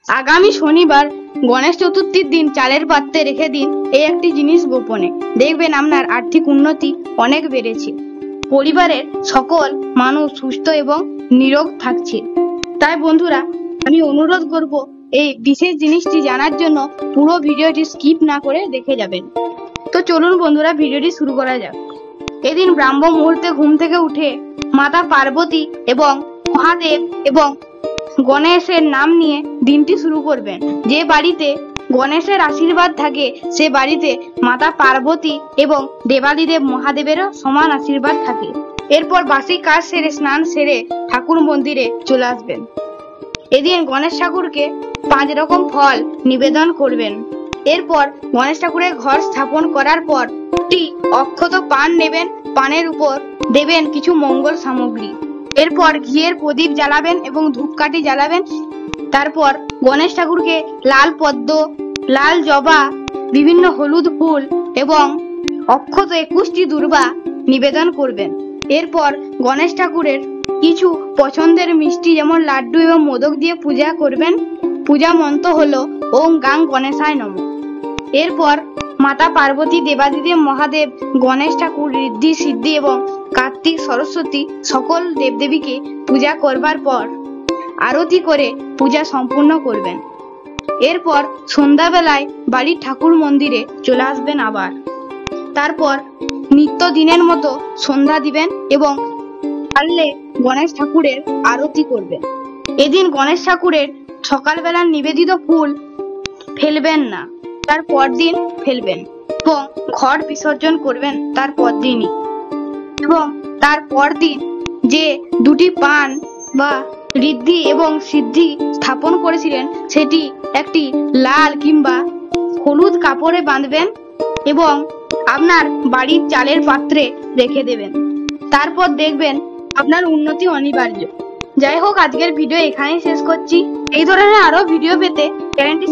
আগামী শনিবার গণেশ চতুর্থীর দিন চালের পাত্রে রেখে দিন এই একটি জিনিস গোপনে, দেখবেন আপনার আর্থিক উন্নতি অনেক বেড়েছে। পরিবারের সকল মানুষ সুস্থ এবং নিরোগ থাকছে। তাই বন্ধুরা, আমি অনুরোধ করব এই বিশেষ জিনিসটি জানার জন্য পুরো ভিডিওটি স্কিপ না করে দেখে যাবেন। তো চলুন বন্ধুরা, ভিডিওটি শুরু করা যাক। এদিন ব্রাহ্ম মুহূর্তে ঘুম থেকে উঠে মাতা পার্বতী এবং মহাদেব এবং গণেশের নাম নিয়ে দিনটি শুরু করবেন। যে বাড়িতে গণেশের আশীর্বাদ থাকে সে বাড়িতে মাতা পার্বতী এবং দেবাদিদেব মহাদেবেরও সমান আশীর্বাদ থাকে। এরপর বাসি কাজ সেরে স্নান সেরে ঠাকুর মন্দিরে চলে আসবেন। এদিন গণেশ ঠাকুরকে 5 রকম ফল নিবেদন করবেন। এরপর গণেশ ঠাকুরের ঘর স্থাপন করার পর একটি অক্ষত পান নেবেন, পানের উপর দেবেন কিছু মঙ্গল সামগ্রী। এরপর ঘিয়ের প্রদীপ জ্বালাবেন এবং ধূপকাঠি জ্বালাবেন। তারপর গণেশ ঠাকুরকে লাল পদ্ম, লাল জবা, বিভিন্ন হলুদ ফুল এবং অক্ষত 21টি দূর্বা নিবেদন করবেন। এরপর গণেশ ঠাকুরের কিছু পছন্দের মিষ্টি যেমন লাড্ডু এবং মোদক দিয়ে পূজা করবেন। পূজা মন্ত্র হলো ওম গাং গণেশায় নমঃ। এরপর মাতা পার্বতী, দেবাদিদেব মহাদেব, গণেশ ঠাকুর, ঋদ্ধি সিদ্ধি এবং কার্তিক, সরস্বতী সকল দেবদেবীকে পূজা করবার পর আরতি করে পূজা সম্পূর্ণ করবেন। এরপর সন্ধ্যাবেলায় বাড়ির ঠাকুর মন্দিরে চলে আসবেন আবার। তারপর নিত্য দিনের মতো সন্ধ্যা দিবেন এবং পারলে গণেশ ঠাকুরের আরতি করবেন। এদিন গণেশ ঠাকুরের সকালবেলার নিবেদিত ফুল ফেলবেন না, তার পরদিন ফেলবেন এবং ঘট বিসর্জন করবেন তার পরদিনই। এবং তার পরদিন যে 2টি পান বা ঋদ্ধি এবং সিদ্ধি স্থাপন করেছিলেন সেটি একটি লাল কিংবা হলুদ কাপড়ে বাঁধবেন এবং আপনার বাড়ির চালের পাত্রে রেখে দেবেন। তারপর দেখবেন আপনার উন্নতি অনিবার্য। যাই হোক, আজকের ভিডিও এখানেই শেষ করছি। এই ধরনের আরো ভিডিও পেতে চ্যানেলটি